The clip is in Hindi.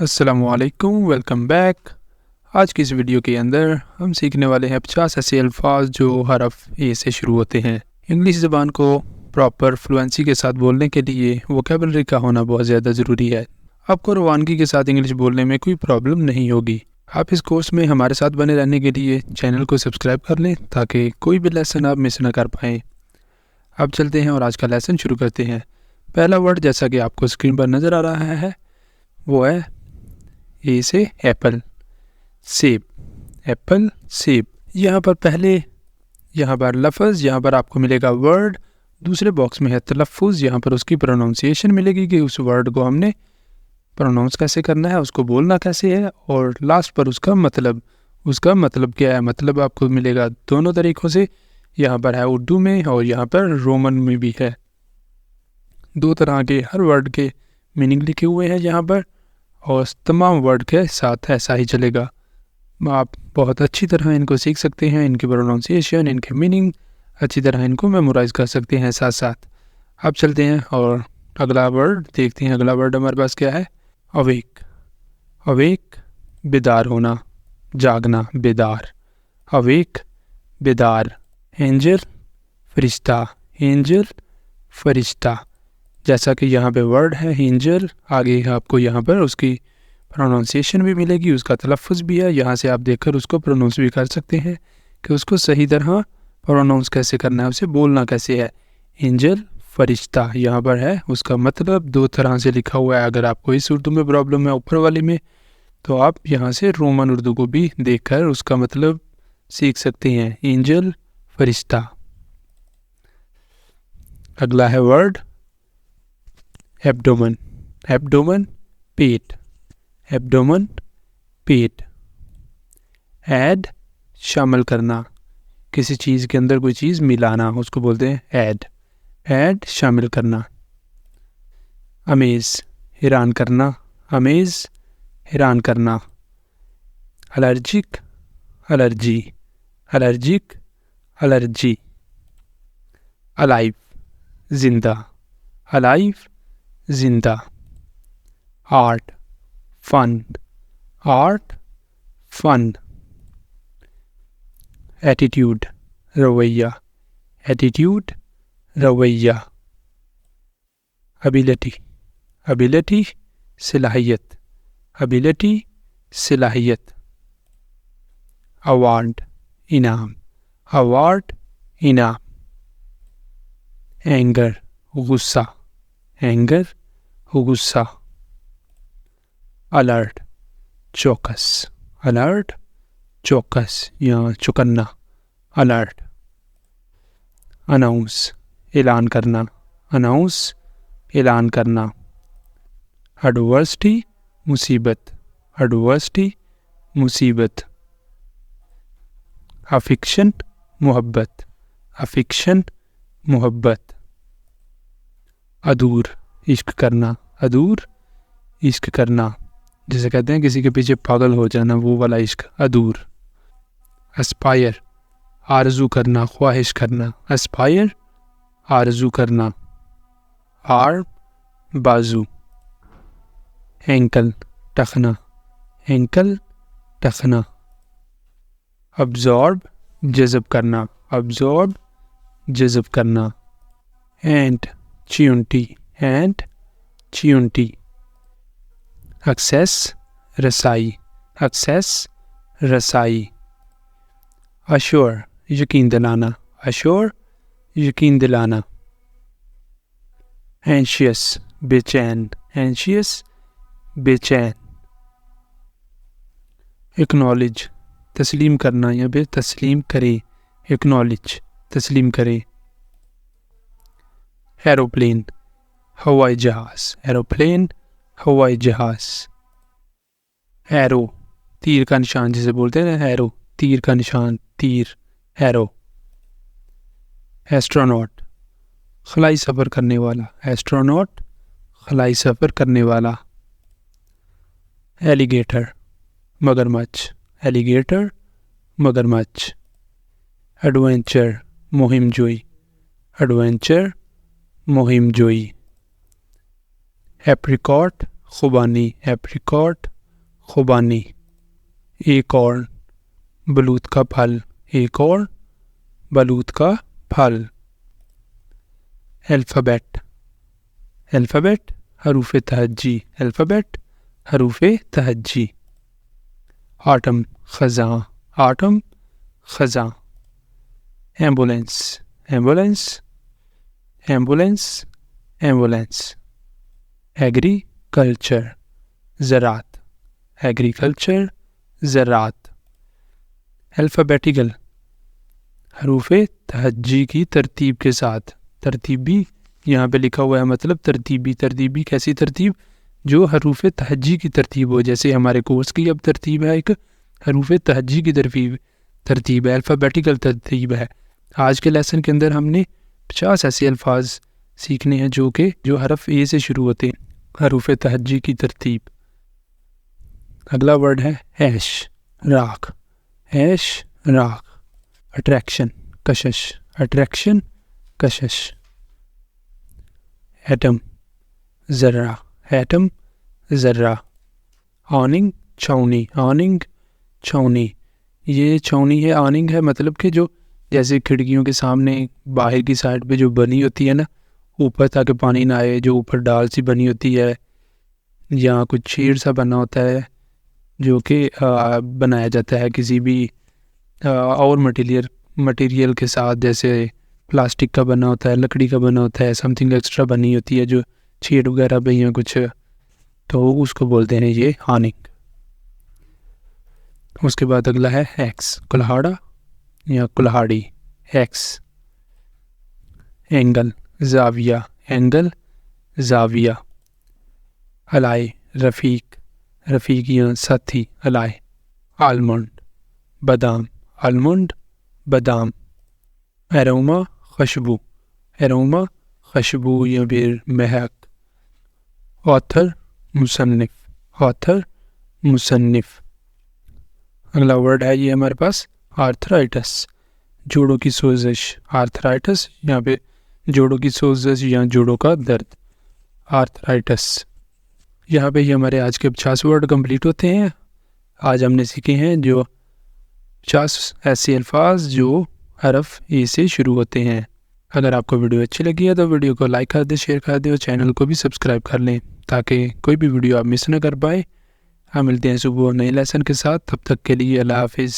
अस्सलामुअलैकुम, वेलकम बैक। आज की इस वीडियो के अंदर हम सीखने वाले हैं 50 ऐसे अल्फाज जो हरफ ए से शुरू होते हैं। इंग्लिश ज़बान को प्रॉपर फ्लुएंसी के साथ बोलने के लिए वोकेबलरी का होना बहुत ज़्यादा ज़रूरी है। आपको रवानगी के साथ इंग्लिश बोलने में कोई प्रॉब्लम नहीं होगी। आप इस कोर्स में हमारे साथ बने रहने के लिए चैनल को सब्सक्राइब कर लें ताकि कोई भी लेसन आप मिस ना कर पाएँ। अब चलते हैं और आज का लेसन शुरू करते हैं। पहला वर्ड जैसा कि आपको स्क्रीन पर नज़र आ रहा है वो है ए से एप्पल, सेब। एप्पल, सेब। यहाँ पर पहले लफ्ज़, यहाँ पर आपको मिलेगा वर्ड, दूसरे बॉक्स में है तलफ़ुज़, यहाँ पर उसकी प्रोनाउंसिएशन मिलेगी कि उस वर्ड को हमने प्रोनाउंस कैसे करना है, उसको बोलना कैसे है, और लास्ट पर उसका मतलब क्या है। मतलब आपको मिलेगा दोनों तरीक़ों से। यहाँ पर है उर्दू में और यहाँ पर रोमन में भी है। दो तरह के हर वर्ड के मीनिंग लिखे हुए हैं यहाँ पर, और तमाम वर्ड के साथ ऐसा ही चलेगा। आप बहुत अच्छी तरह इनको सीख सकते हैं, इनकी प्रोनाउंसिएशन, इनके मीनिंग अच्छी तरह इनको मेमोराइज कर सकते हैं साथ साथ। अब चलते हैं और अगला वर्ड देखते हैं। अगला वर्ड हमारे पास क्या है? अवेक। अवेक, बेदार होना, जागना, बेदार। अवेक, बेदार। एंजल, फरिश्ता। एंजल, फरिश्ता। जैसा कि यहाँ पे वर्ड है एंजल, आगे आपको यहाँ पर उसकी प्रोनाउंसिएशन भी मिलेगी, उसका तलफ़ुज़ भी है। यहाँ से आप देखकर उसको प्रोनाउंस भी कर सकते हैं कि उसको सही तरह प्रोनाउंस कैसे करना है, उसे बोलना कैसे है। एंजल, फरिश्ता यहाँ पर है, उसका मतलब दो तरह से लिखा हुआ है। अगर आपको इस उर्दू में प्रॉब्लम है ऊपर वाले में, तो आप यहाँ से रोमन उर्दू को भी देखकर उसका मतलब सीख सकते हैं। एंजल, फरिश्ता। अगला है वर्ड एब्डोमेन। एब्डोमेन, पेट। एब्डोमेन, पेट। ऐड, शामिल करना, किसी चीज़ के अंदर कोई चीज़ मिलाना, उसको बोलते हैं ऐड। ऐड, शामिल करना। अमेज़, हैरान करना। अमेज़, हैरान करना। Allergic, allergy. Allergic, allergy. Alive, जिंदा। अलाइव, जिंदा। आर्ट, फन। आर्ट, फन। एटीट्यूड, रवैया। एटीट्यूड, रवैया। एबिलिटी, एबिलिटी, सलाहियत। एबिलिटी, सलाहियत। अवार्ड, इनाम। अवार्ड, इनाम। एंगर, गुस्सा। एंगर, गुस्सा। अलर्ट, चौकस। अलर्ट, चौकस या चौकन्ना। अलर्ट। अनाउंस, ऐलान करना। अनाउंस, ऐलान करना। एडवर्सिटी, मुसीबत। एडवर्सिटी, मुसीबत। अफिक्शन, मोहब्बत। अफिक्शन, मोहब्बत। अधूर, इश्क करना। अधूर, इश्क करना, जिसे कहते हैं किसी के पीछे पागल हो जाना, वो वाला इश्क। अधूर। एस्पायर, आरजू करना, ख्वाहिश करना। एस्पायर, आरजू करना। आर्म, बाजू। एंकल, टखना। एंकल, टखना। अब्जॉर्ब, जज़ब करना। अब्जॉर्ब, जज़ब करना। एंट, चियूंटी। एंट, चियूंटी। एक्सेस, रसाई। एक्सेस, रसाई। अश्योर, यकीन दिलाना। अश्योर, यकीन दिलाना। एंशियस, बेचैन। एंशियस, बेचैन। एक्नॉलेज, तस्लीम करना या फिर तस्लीम करें। एक्नॉलेज, तस्लीम करें। एरोप्लेन, हवाई जहाज़। एरोप्लेन, हवाई जहाज़। एरो, तीर का निशान जिसे बोलते हैं ना, एरो, तीर का निशान, तीर, एरो। एस्ट्रोनॉट, खलाई सफ़र करने वाला। एस्ट्रोनॉट, खलाई सफ़र करने वाला। एलिगेटर, मगरमच्छ। एलिगेटर, मगरमच्छ। एडवेंचर, मुहिम जोई। एडवेंचर, मुहिम जोई। एप्रिकॉट, खुबानी। एप्रिकॉट, खुबानी, एकोर्न, बलूत का फल, एकोर्न, बलूत का फल। अल्फ़ाबेट, अल्फ़ाबेट हरूफ तहज्जी, अल्फ़ाबेट हरूफ तहज्जी। आटम, ख़ज़ां, आटम, ख़ज़ां। Ambulance, ambulance, ambulance, ambulance. Agriculture, ज़रात, एग्रीकल्चर, ज़रात। अल्फ़ाबेटिकल हरूफ तहज्जी की तरतीब के साथ, तरतीब भी यहाँ पे लिखा हुआ है, मतलब तरतीबी, तरतीबी कैसी तरतीब, जो हरूफ तहज्जी की तरतीब हो। जैसे हमारे कोर्स की अब तरतीब है, एक हरूफ तहज्जी की तरतीब है, अल्फ़ाबेटिकल तरतीब है। आज के लेसन के अंदर हमने 50 ऐसे अल्फाज सीखने हैं जो हरफ ए से शुरू होते हैं, हरूफ तहज्जी की तरतीब। अगला वर्ड है ऐश, राख, ऐश, राख। अट्रैक्शन, कशिश, अट्रैक्शन, कशिश। Atom, ज़र्रा, atom, ज़र्रा। आवनिंग, छावनी, आवनिंग, छावनी। ये छावनी है, आवनिंग है मतलब कि जो जैसे खिड़कियों के सामने बाहर की साइड पे जो बनी होती है ना, ऊपर ताकि पानी ना आए, जो ऊपर डाल सी बनी होती है, या कुछ शेड सा बना होता है जो कि बनाया जाता है किसी भी और मटेरियल के साथ, जैसे प्लास्टिक का बना होता है, लकड़ी का बना होता है, समथिंग एक्स्ट्रा बनी होती है जो शेड वगैरह पे या कुछ, तो उसको बोलते हैं ये आवनिंग। उसके बाद अगला है एक्स, कुल्हाड़ा या कुल्हाड़ी, एक्स। एंगल, जाविया, एंगल, जाविया। अलाए, रफ़ीक, रफ़ीक या साथी, अलाए। आलमंड, बादाम, आलमंड, बादाम। एरोमा, खुशबू, एरोमा, खुशबू या फिर महक। ऑथर, मुसन्निफ, ऑथर, मुसन्निफ। अगला वर्ड है ये हमारे पास आर्थराइटिस, जोड़ों की सोजिश, आर्थराइटिस यहाँ पे जोड़ों की सोजिश या जोड़ों का दर्द, आर्थराइटिस। यहाँ पे ये हमारे आज के 50 वर्ड कंप्लीट होते हैं। आज हमने सीखे हैं जो 50 ऐसे अल्फाज जो हरफ ए से शुरू होते हैं। अगर आपको वीडियो अच्छी लगी है तो वीडियो को लाइक कर दें, शेयर कर दें और चैनल को भी सब्सक्राइब कर लें ताकि कोई भी वीडियो आप मिस ना कर पाए। हम मिलते हैं सुबह नए लेसन के साथ, तब तक के लिए अल्लाह हाफिज़।